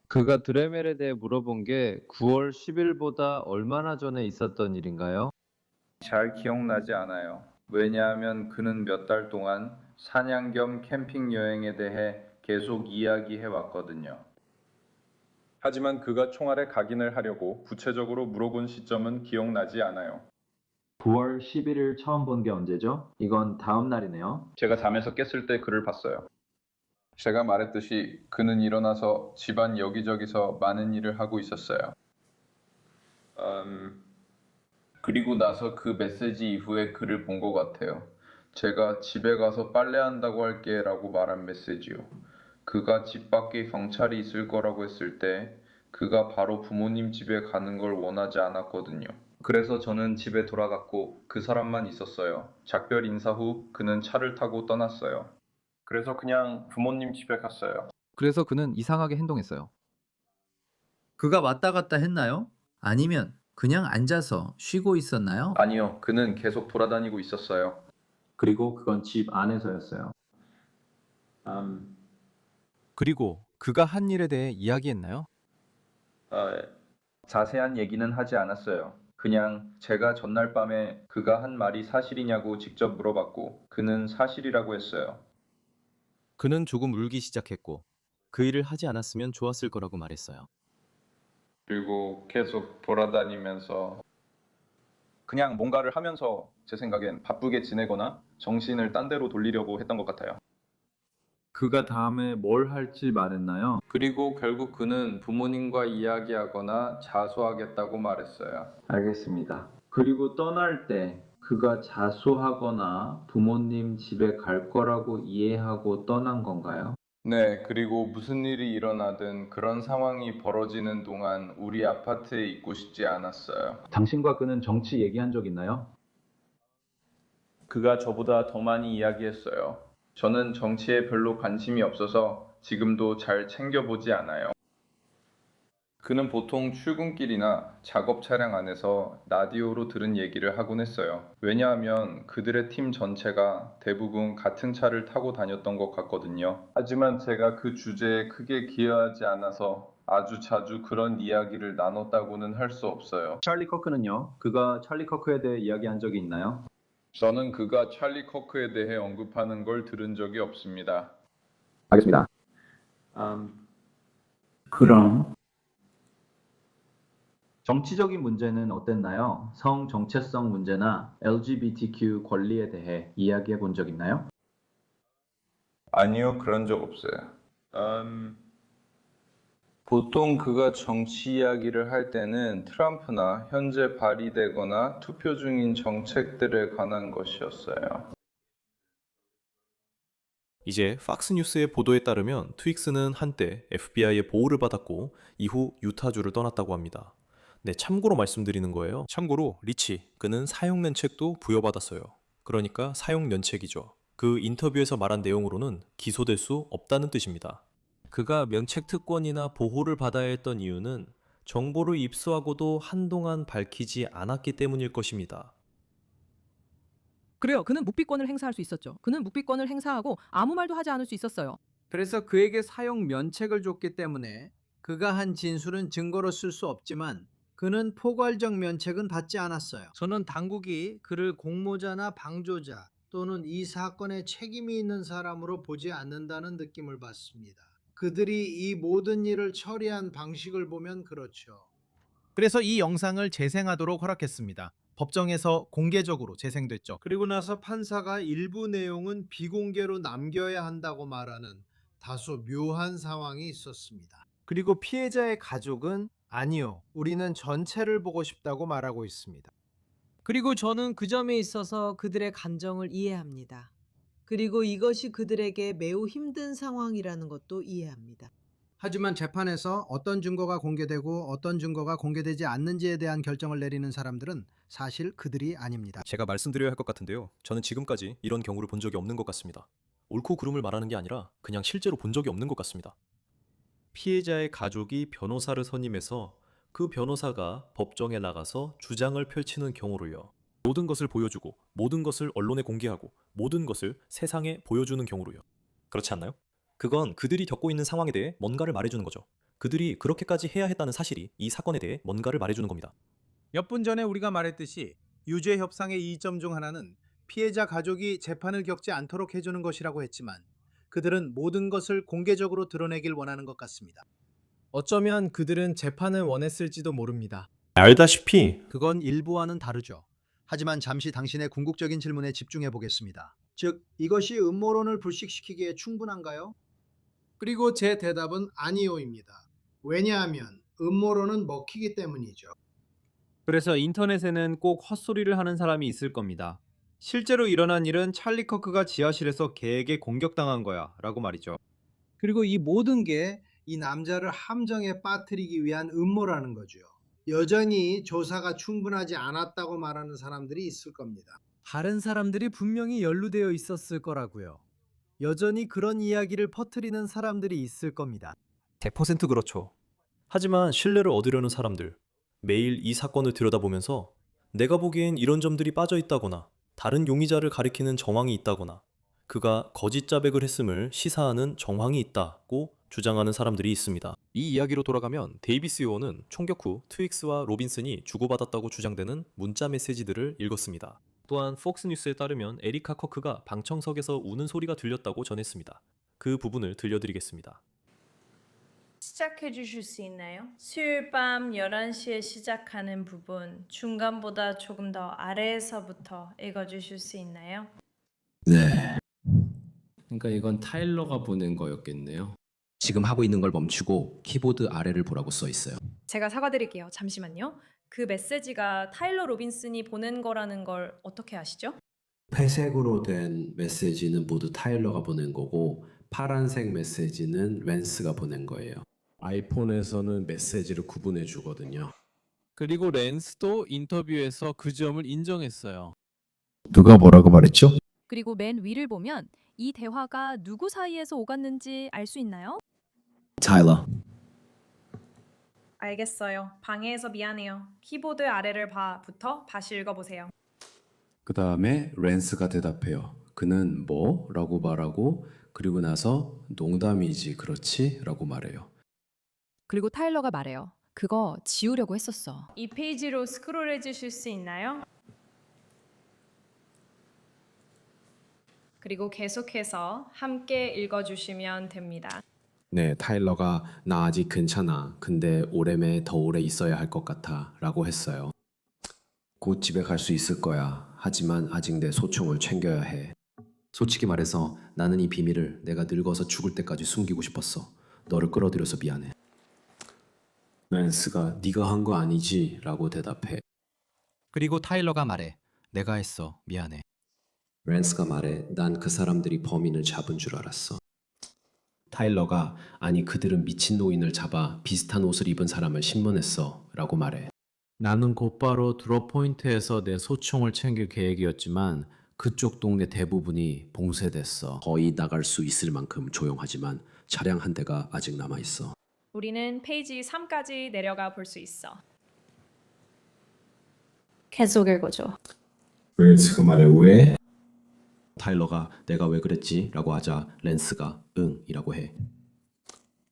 그가 드레멜에 대해 물어본 게 9월 10일보다 얼마나 전에 있었던 일인가요? 잘 기억나지 않아요. 왜냐하면 그는 몇 달 동안 사냥 겸 캠핑 여행에 대해 계속 이야기해 왔거든요. 하지만 그가 총알에 각인을 하려고 구체적으로 물어본 시점은 기억나지 않아요. 9월 11일 처음 본 게 언제죠? 이건 다음 날이네요. 제가 잠에서 깼을 때 그를 봤어요. 제가 말했듯이 그는 일어나서 집안 여기저기서 많은 일을 하고 있었어요. 그리고 나서 그 메시지 이후에 그를 본 것 같아요. 제가 집에 가서 빨래한다고 할게 라고 말한 메시지요. 그가 집 밖에 경찰이 있을 거라고 했을 때 그가 바로 부모님 집에 가는 걸 원하지 않았거든요. 그래서 저는 집에 돌아갔고 그 사람만 있었어요. 작별 인사 후 그는 차를 타고 떠났어요. 그래서 그냥 부모님 집에 갔어요. 그래서 그는 이상하게 행동했어요. 그가 왔다 갔다 했나요? 아니면 그냥 앉아서 쉬고 있었나요? 아니요, 그는 계속 돌아다니고 있었어요. 그리고 그건 집 안에서였어요. 그리고 그가 한 일에 대해 이야기했나요? 자세한 얘기는 하지 않았어요. 그냥 제가 전날 밤에 그가 한 말이 사실이냐고 직접 물어봤고 그는 사실이라고 했어요. 그는 조금 울기 시작했고 그 일을 하지 않았으면 좋았을 거라고 말했어요. 그리고 계속 돌아다니면서 그냥 뭔가를 하면서 제 생각엔 바쁘게 지내거나 정신을 딴 데로 돌리려고 했던 것 같아요. 그가 다음에 뭘 할지 말했나요? 그리고 결국 그는 부모님과 이야기하거나 자수하겠다고 말했어요. 알겠습니다. 그리고 떠날 때 그가 자수하거나 부모님 집에 갈 거라고 이해하고 떠난 건가요? 네, 그리고 무슨 일이 일어나든 그런 상황이 벌어지는 동안 우리 아파트에 있고 싶지 않았어요. 당신과 그는 정치 얘기한 적 있나요? 그가 저보다 더 많이 이야기했어요. 저는 정치에 별로 관심이 없어서 지금도 잘 챙겨보지 않아요. 그는 보통 출근길이나 작업 차량 안에서 라디오로 들은 얘기를 하곤 했어요. 왜냐하면 그들의 팀 전체가 대부분 같은 차를 타고 다녔던 것 같거든요. 하지만 제가 그 주제에 크게 기여하지 않아서 아주 자주 그런 이야기를 나눴다고는 할 수 없어요. 찰리 커크는요? 그가 찰리 커크에 대해 이야기한 적이 있나요? 저는 그가 찰리 커크에 대해 언급하는 걸 들은 적이 없습니다. 알겠습니다. 그럼 정치적인 문제는 어땠나요? 성 정체성 문제나 LGBTQ 권리에 대해 이야기해 본 적 있나요? 아니요, 그런 적 없어요. 보통 그가 정치 이야기를 할 때는 트럼프나 현재 발의되거나 투표 중인 정책들에 관한 것이었어요. 이제 팍스뉴스의 보도에 따르면 트윅스는 한때 FBI의 보호를 받았고 이후 유타주를 떠났다고 합니다. 네, 참고로 말씀드리는 거예요. 참고로 리치, 그는 사용면책도 부여받았어요. 그러니까 사용면책이죠. 그 인터뷰에서 말한 내용으로는 기소될 수 없다는 뜻입니다. 그가 면책 특권이나 보호를 받아야 했던 이유는 정보를 입수하고도 한동안 밝히지 않았기 때문일 것입니다. 그래요. 그는 묵비권을 행사할 수 있었죠. 그는 묵비권을 행사하고 아무 말도 하지 않을 수 있었어요. 그래서 그에게 사용 면책을 줬기 때문에 그가 한 진술은 증거로 쓸 수 없지만 그는 포괄적 면책은 받지 않았어요. 저는 당국이 그를 공모자나 방조자 또는 이 사건에 책임이 있는 사람으로 보지 않는다는 느낌을 받습니다. 그들이 이 모든 일을 처리한 방식을 보면 그렇죠. 그래서 이 영상을 재생하도록 허락했습니다. 법정에서 공개적으로 재생됐죠. 그리고 나서 판사가 일부 내용은 비공개로 남겨야 한다고 말하는 다소 묘한 상황이 있었습니다. 그리고 피해자의 가족은 아니요, 우리는 전체를 보고 싶다고 말하고 있습니다. 그리고 저는 그 점에 있어서 그들의 감정을 이해합니다. 그리고 이것이 그들에게 매우 힘든 상황이라는 것도 이해합니다. 하지만 재판에서 어떤 증거가 공개되고 어떤 증거가 공개되지 않는지에 대한 결정을 내리는 사람들은 사실 그들이 아닙니다. 제가 말씀드려야 할 것 같은데요. 저는 지금까지 이런 경우를 본 적이 없는 것 같습니다. 옳고 그름을 말하는 게 아니라 그냥 실제로 본 적이 없는 것 같습니다. 피해자의 가족이 변호사를 선임해서 그 변호사가 법정에 나가서 주장을 펼치는 경우를요. 모든 것을 보여주고 모든 것을 언론에 공개하고 모든 것을 세상에 보여주는 경우로요. 그렇지 않나요? 그건 그들이 겪고 있는 상황에 대해 뭔가를 말해주는 거죠. 그들이 그렇게까지 해야 했다는 사실이 이 사건에 대해 뭔가를 말해주는 겁니다. 몇 분 전에 우리가 말했듯이 유죄 협상의 이점 중 하나는 피해자 가족이 재판을 겪지 않도록 해주는 것이라고 했지만 그들은 모든 것을 공개적으로 드러내길 원하는 것 같습니다. 어쩌면 그들은 재판을 원했을지도 모릅니다. 알다시피 그건 일부와는 다르죠. 하지만 잠시 당신의 궁극적인 질문에 집중해 보겠습니다. 즉, 이것이 음모론을 불식시키기에 충분한가요? 그리고 제 대답은 아니요입니다. 왜냐하면 음모론은 먹히기 때문이죠. 그래서 인터넷에는 꼭 헛소리를 하는 사람이 있을 겁니다. 실제로 일어난 일은 찰리 커크가 지하실에서 개에게 공격당한 거야 라고 말이죠. 그리고 이 모든 게 이 남자를 함정에 빠뜨리기 위한 음모라는 거죠. 여전히 조사가 충분하지 않았다고 말하는 사람들이 있을 겁니다. 다른 사람들이 분명히 연루되어 있었을 거라고요. 여전히 그런 이야기를 퍼뜨리는 사람들이 있을 겁니다. 100% 그렇죠. 하지만 신뢰를 얻으려는 사람들, 매일 이 사건을 들여다보면서 내가 보기엔 이런 점들이 빠져 있다거나 다른 용의자를 가리키는 정황이 있다거나 그가 거짓 자백을 했음을 시사하는 정황이 있다고 주장하는 사람들이 있습니다. 이 이야기로 돌아가면 데이비스 요원은 총격 후 트윅스와 로빈슨이 주고받았다고 주장되는 문자 메시지들을 읽었습니다. 또한 폭스뉴스에 따르면 에리카 커크가 방청석에서 우는 소리가 들렸다고 전했습니다. 그 부분을 들려드리겠습니다. 시작해 주실 수 있나요? 수요일 밤 11시에 시작하는 부분 중간보다 조금 더 아래에서부터 읽어 주실 수 있나요? 네. 그러니까 이건 타일러가 보낸 거였겠네요. 지금 하고 있는 걸 멈추고 키보드 아래를 보라고 써 있어요. 제가 사과드릴게요. 잠시만요. 그 메시지가 타일러 로빈슨이 보낸 거라는 걸 어떻게 아시죠? 회색으로 된 메시지는 모두 타일러가 보낸 거고 파란색 메시지는 랜스가 보낸 거예요. 아이폰에서는 메시지를 구분해 주거든요. 그리고 랜스도 인터뷰에서 그 점을 인정했어요. 누가 뭐라고 말했죠? 그리고 맨 위를 보면 이 대화가 누구 사이에서 오갔는지 알 수 있나요? 타일러. 알겠어요. 방해해서 미안해요. 키보드 아래를 봐부터 다시 읽어보세요. 그 다음에 랜스가 대답해요. 그는 뭐? 라고 말하고 그리고 나서 농담이지 그렇지? 라고 말해요. 그리고 타일러가 말해요. 그거 지우려고 했었어. 이 페이지로 스크롤해 주실 수 있나요? 그리고 계속해서 함께 읽어주시면 됩니다. 네, 타일러가 나 아직 괜찮아. 근데 올해매 더 오래 있어야 할 것 같아. 라고 했어요. 곧 집에 갈 수 있을 거야. 하지만 아직 내 소총을 챙겨야 해. 솔직히 말해서 나는 이 비밀을 내가 늙어서 죽을 때까지 숨기고 싶었어. 너를 끌어들여서 미안해. 랜스가 네가 한 거 아니지? 라고 대답해. 그리고 타일러가 말해. 내가 했어. 미안해. 랜스가 말해. 난 그 사람들이 범인을 잡은 줄 알았어. 타일러가 아니 그들은 미친 노인을 잡아 비슷한 옷을 입은 사람을 신문했어 라고 말해. 나는 곧바로 드롭포인트에서 내 소총을 챙길 계획이었지만 그쪽 동네 대부분이 봉쇄됐어. 거의 나갈 수 있을 만큼 조용하지만 차량 한 대가 아직 남아있어. 우리는 페이지 3까지 내려가 볼 수 있어. 계속 읽어줘. 랜스가 말해 왜? 타일러가 내가 왜 그랬지? 라고 하자 랜스가 응 이라고 해.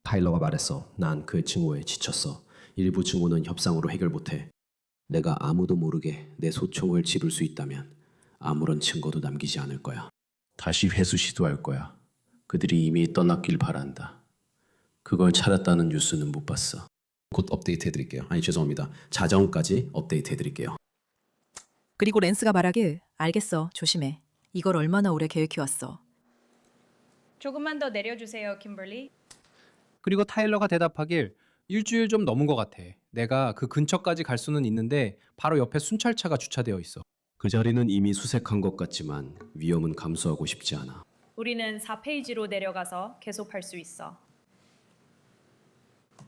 타일러가 말했어. 난 그 증오에 지쳤어. 일부 증오는 협상으로 해결 못해. 내가 아무도 모르게 내 소총을 집을 수 있다면 아무런 증거도 남기지 않을 거야. 다시 회수 시도할 거야. 그들이 이미 떠났길 바란다. 그걸 찾았다는 뉴스는 못 봤어. 곧 업데이트 해드릴게요. 아니 죄송합니다. 자정까지 업데이트 해드릴게요. 그리고 랜스가 말하길 알겠어. 조심해. 이걸 얼마나 오래 계획해왔어. 조금만 더 내려주세요, kimberly. 그리고 타일러가 대답하길 일주일 좀 넘은 것 같아. 내가 그 근처까지 갈 수는 있는데 바로 옆에 순찰차가 주차되어 있어. 그 자리는 이미 수색한 것 같지만 위험은 감수하고 싶지 않아. 우리는 4페이지로 내려가서 계속 할 수 있어.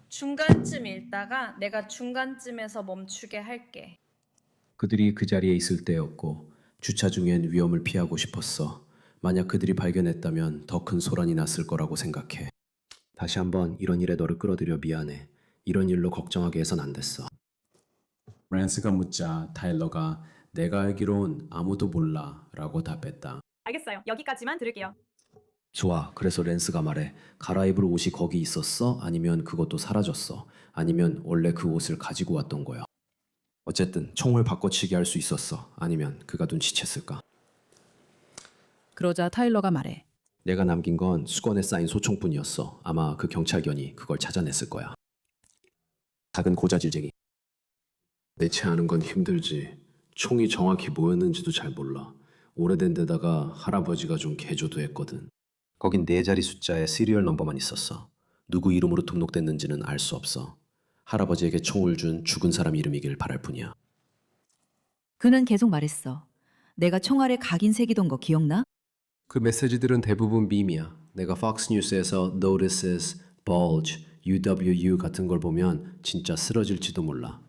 중간쯤 읽다가 내가 중간쯤에서 멈추게 할게. 그들이 그 자리에 있을 때였고 주차 중엔 위험을 피하고 싶었어. 만약 그들이 발견했다면 더 큰 소란이 났을 거라고 생각해. 다시 한번 이런 일에 너를 끌어들여 미안해. 이런 일로 걱정하게 해선 안 됐어. 랜스가 묻자 타일러가 내가 알기론 아무도 몰라 라고 답했다. 알겠어요. 여기까지만 들을게요. 좋아. 그래서 랜스가 말해. 갈아입을 옷이 거기 있었어? 아니면 그것도 사라졌어? 아니면 원래 그 옷을 가지고 왔던 거야? 어쨌든 총을 바꿔치기 할 수 있었어. 아니면 그가 눈치챘을까? 그러자 타일러가 말해. 내가 남긴 건 수건에 쌓인 소총뿐이었어. 아마 그 경찰견이 그걸 찾아냈을 거야. 작은 고자질쟁이. 대체하는 건 힘들지. 총이 정확히 뭐였는지도 잘 몰라. 오래된 데다가 할아버지가 좀 개조도 했거든. 거긴 4자리 숫자의 시리얼 넘버만 있었어. 누구 이름으로 등록됐는지는 알 수 없어. 할아버지에게 총을 준 죽은 사람 이름이길 바랄 뿐이야. 그는 계속 말했어. 내가 총알에 각인 새기던 거 기억나? 그 메시지들은 대부분 밈이야. 내가 Fox News에서 notices, bulge, UWU 같은 걸 보면 진짜 쓰러질지도 몰라.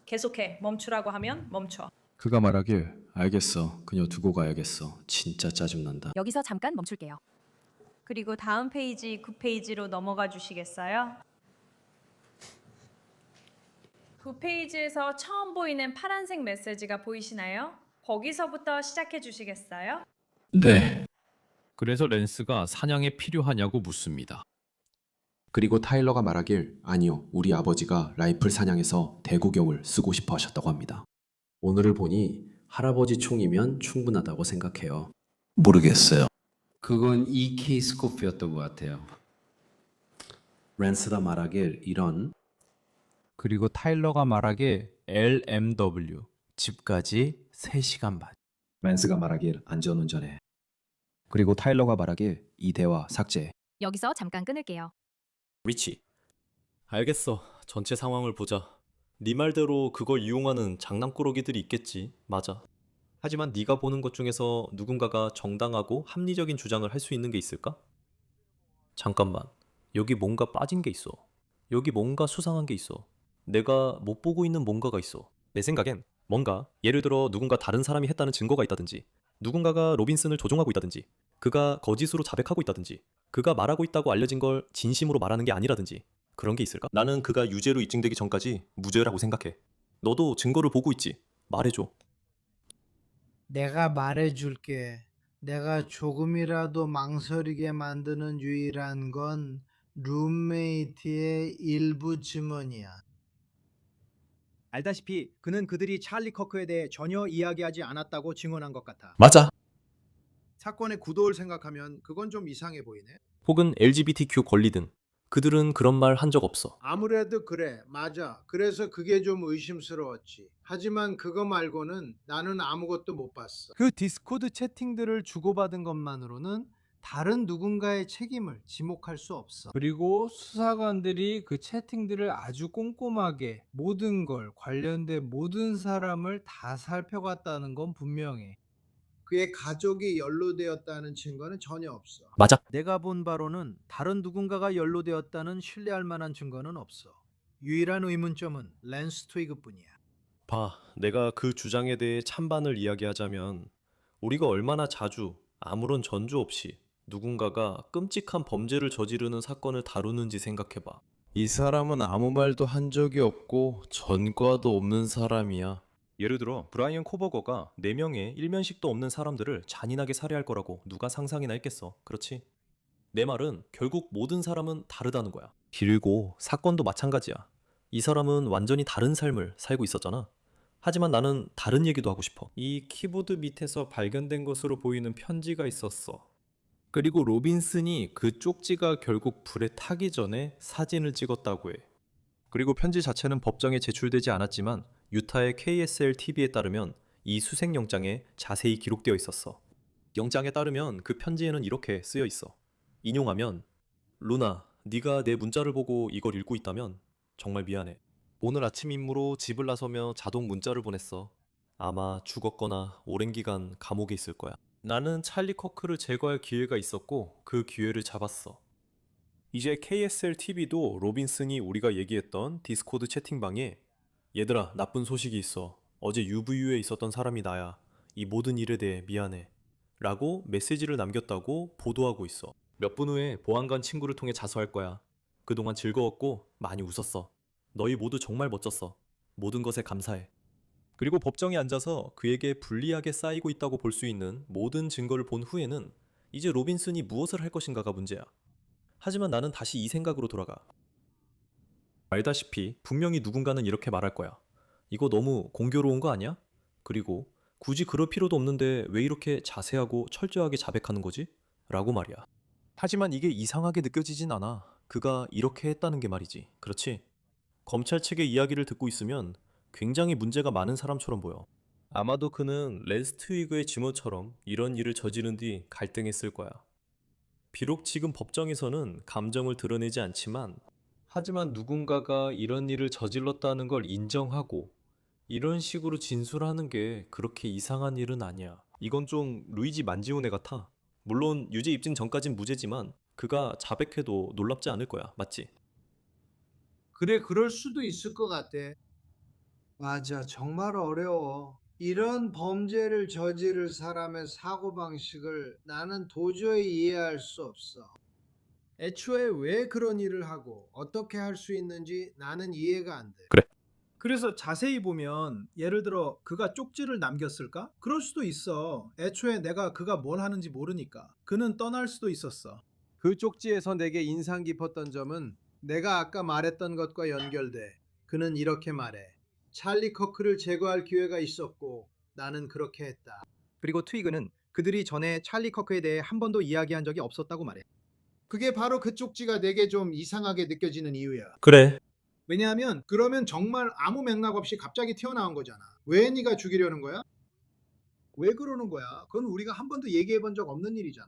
계속해. 멈추라고 하면 멈춰. 그가 말하길 알겠어. 그녀 두고 가야겠어. 진짜 짜증난다. 여기서 잠깐 멈출게요. 그리고 다음 페이지 9페이지로 넘어가 주시겠어요? 9페이지에서 처음 보이는 파란색 메시지가 보이시나요? 거기서부터 시작해 주시겠어요? 네. 그래서 랜스가 사냥에 필요하냐고 묻습니다. 그리고 타일러가 말하길 아니요. 우리 아버지가 라이플 사냥에서 대구경을 쓰고 싶어 하셨다고 합니다. 오늘을 보니 할아버지 총이면 충분하다고 생각해요. 모르겠어요. 그건 EK 스코프였던 것 같아요. 랜스가 말하길 이런 그리고 타일러가 말하길 LMW 집까지 3시간 반. 랜스가 말하길 안전운전해. 그리고 타일러가 말하길 이 대화 삭제. 여기서 잠깐 끊을게요. 리치. 알겠어. 전체 상황을 보자. 네 말대로 그걸 이용하는 장난꾸러기들이 있겠지. 맞아. 하지만 네가 보는 것 중에서 누군가가 정당하고 합리적인 주장을 할 수 있는 게 있을까? 잠깐만. 여기 뭔가 빠진 게 있어. 여기 뭔가 수상한 게 있어. 내가 못 보고 있는 뭔가가 있어. 내 생각엔 뭔가 예를 들어 누군가 다른 사람이 했다는 증거가 있다든지 누군가가 로빈슨을 조종하고 있다든지 그가 거짓으로 자백하고 있다든지 그가 말하고 있다고 알려진 걸 진심으로 말하는 게 아니라든지 그런 게 있을까? 나는 그가 유죄로 입증되기 전까지 무죄라고 생각해. 너도 증거를 보고 있지. 말해줘. 내가 말해줄게. 내가 조금이라도 망설이게 만드는 유일한 건 룸메이트의 일부 증언이야. 알다시피 그는 그들이 찰리 커크에 대해 전혀 이야기하지 않았다고 증언한 것 같아. 맞아. 사건의 구도를 생각하면 그건 좀 이상해 보이네. 혹은 LGBTQ 권리든 그들은 그런 말 한 적 없어. 아무래도 그래. 맞아. 그래서 그게 좀 의심스러웠지. 하지만 그거 말고는 나는 아무것도 못 봤어. 그 디스코드 채팅들을 주고받은 것만으로는 다른 누군가의 책임을 지목할 수 없어. 그리고 수사관들이 그 채팅들을 아주 꼼꼼하게 모든 걸 관련된 모든 사람을 다 살펴갔다는 건 분명해. 그의 가족이 연루되었다는 증거는 전혀 없어. 맞아. 내가 본 바로는 다른 누군가가 연루되었다는 신뢰할 만한 증거는 없어. 유일한 의문점은 랜스 트위그뿐이야. 봐, 내가 그 주장에 대해 찬반을 이야기하자면 우리가 얼마나 자주 아무런 전조 없이 누군가가 끔찍한 범죄를 저지르는 사건을 다루는지 생각해봐. 이 사람은 아무 말도 한 적이 없고 전과도 없는 사람이야. 예를 들어 브라이언 코버거가 4명의 일면식도 없는 사람들을 잔인하게 살해할 거라고 누가 상상이나 했겠어. 그렇지? 내 말은 결국 모든 사람은 다르다는 거야. 길고 사건도 마찬가지야. 이 사람은 완전히 다른 삶을 살고 있었잖아. 하지만 나는 다른 얘기도 하고 싶어. 이 키보드 밑에서 발견된 것으로 보이는 편지가 있었어. 그리고 로빈슨이 그 쪽지가 결국 불에 타기 전에 사진을 찍었다고 해. 그리고 편지 자체는 법정에 제출되지 않았지만 유타의 KSL TV에 따르면 이 수색영장에 자세히 기록되어 있었어. 영장에 따르면 그 편지에는 이렇게 쓰여 있어. 인용하면 루나, 네가 내 문자를 보고 이걸 읽고 있다면 정말 미안해. 오늘 아침 임무로 집을 나서며 자동 문자를 보냈어. 아마 죽었거나 오랜 기간 감옥에 있을 거야. 나는 찰리 커크를 제거할 기회가 있었고 그 기회를 잡았어. 이제 KSL TV도 로빈슨이 우리가 얘기했던 디스코드 채팅방에 얘들아, 나쁜 소식이 있어. 어제 UVU에 있었던 사람이 나야. 이 모든 일에 대해 미안해. 라고 메시지를 남겼다고 보도하고 있어. 몇 분 후에 보안관 친구를 통해 자수할 거야. 그동안 즐거웠고 많이 웃었어. 너희 모두 정말 멋졌어. 모든 것에 감사해. 그리고 법정에 앉아서 그에게 불리하게 쌓이고 있다고 볼 수 있는 모든 증거를 본 후에는 이제 로빈슨이 무엇을 할 것인가가 문제야. 하지만 나는 다시 이 생각으로 돌아가. 알다시피 분명히 누군가는 이렇게 말할 거야. 이거 너무 공교로운 거 아니야? 그리고 굳이 그럴 필요도 없는데 왜 이렇게 자세하고 철저하게 자백하는 거지? 라고 말이야. 하지만 이게 이상하게 느껴지진 않아. 그가 이렇게 했다는 게 말이지. 그렇지? 검찰 측의 이야기를 듣고 있으면 굉장히 문제가 많은 사람처럼 보여. 아마도 그는 랜스트위그의 지모처럼 이런 일을 저지른 뒤 갈등했을 거야. 비록 지금 법정에서는 감정을 드러내지 않지만 하지만 누군가가 이런 일을 저질렀다는 걸 인정하고 이런 식으로 진술하는 게 그렇게 이상한 일은 아니야. 이건 좀 루이지 만지오네 같아. 물론 유죄 입증 전까진 무죄지만 그가 자백해도 놀랍지 않을 거야. 맞지? 그래, 그럴 수도 있을 것 같아. 맞아, 정말 어려워. 이런 범죄를 저지를 사람의 사고방식을 나는 도저히 이해할 수 없어. 애초에 왜 그런 일을 하고 어떻게 할 수 있는지 나는 이해가 안 돼. 그래. 그래서 자세히 보면 예를 들어 그가 쪽지를 남겼을까? 그럴 수도 있어. 애초에 내가 그가 뭘 하는지 모르니까. 그는 떠날 수도 있었어. 그 쪽지에서 내게 인상 깊었던 점은 내가 아까 말했던 것과 연결돼. 그는 이렇게 말해. 찰리 커크를 제거할 기회가 있었고 나는 그렇게 했다. 그리고 트위그는 그들이 전에 찰리 커크에 대해 한 번도 이야기한 적이 없었다고 말해. 그게 바로 그 쪽지가 내게 좀 이상하게 느껴지는 이유야. 그래. 왜냐하면 그러면 정말 아무 맥락 없이 갑자기 튀어나온 거잖아. 왜 네가 죽이려는 거야? 왜 그러는 거야? 그건 우리가 한 번도 얘기해 본 적 없는 일이잖아.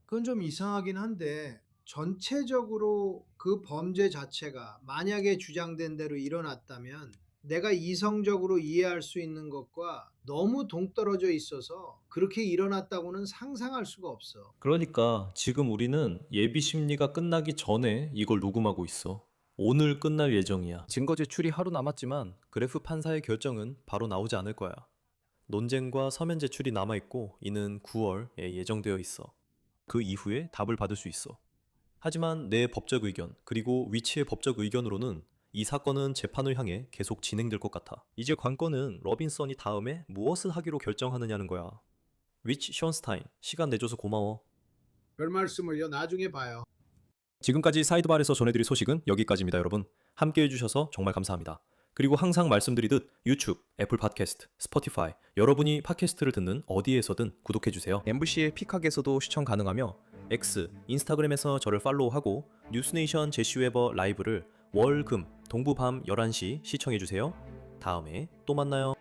그건 좀 이상하긴 한데 전체적으로 그 범죄 자체가 만약에 주장된 대로 일어났다면 내가 이성적으로 이해할 수 있는 것과 너무 동떨어져 있어서 그렇게 일어났다고는 상상할 수가 없어. 그러니까 지금 우리는 예비 심리가 끝나기 전에 이걸 녹음하고 있어. 오늘 끝날 예정이야. 증거 제출이 하루 남았지만 그래프 판사의 결정은 바로 나오지 않을 거야. 논쟁과 서면 제출이 남아있고 이는 9월에 예정되어 있어. 그 이후에 답을 받을 수 있어. 하지만 내 법적 의견 그리고 위치의 법적 의견으로는 이 사건은 재판을 향해 계속 진행될 것 같아. 이제 관건은 로빈슨이 다음에 무엇을 하기로 결정하느냐는 거야. 리치 션스타인, 시간 내줘서 고마워. 별 말씀을요. 나중에 봐요. 지금까지 사이드바에서 전해드릴 소식은 여기까지입니다, 여러분. 함께 해주셔서 정말 감사합니다. 그리고 항상 말씀드리듯 유튜브, 애플 팟캐스트, 스포티파이, 여러분이 팟캐스트를 듣는 어디에서든 구독해주세요. MBC의 피카에서도 시청 가능하며 X, 인스타그램에서 저를 팔로우하고 뉴스네이션 제시 웨버 라이브를 월, 금, 동부 밤 11시 시청해주세요. 다음에 또 만나요.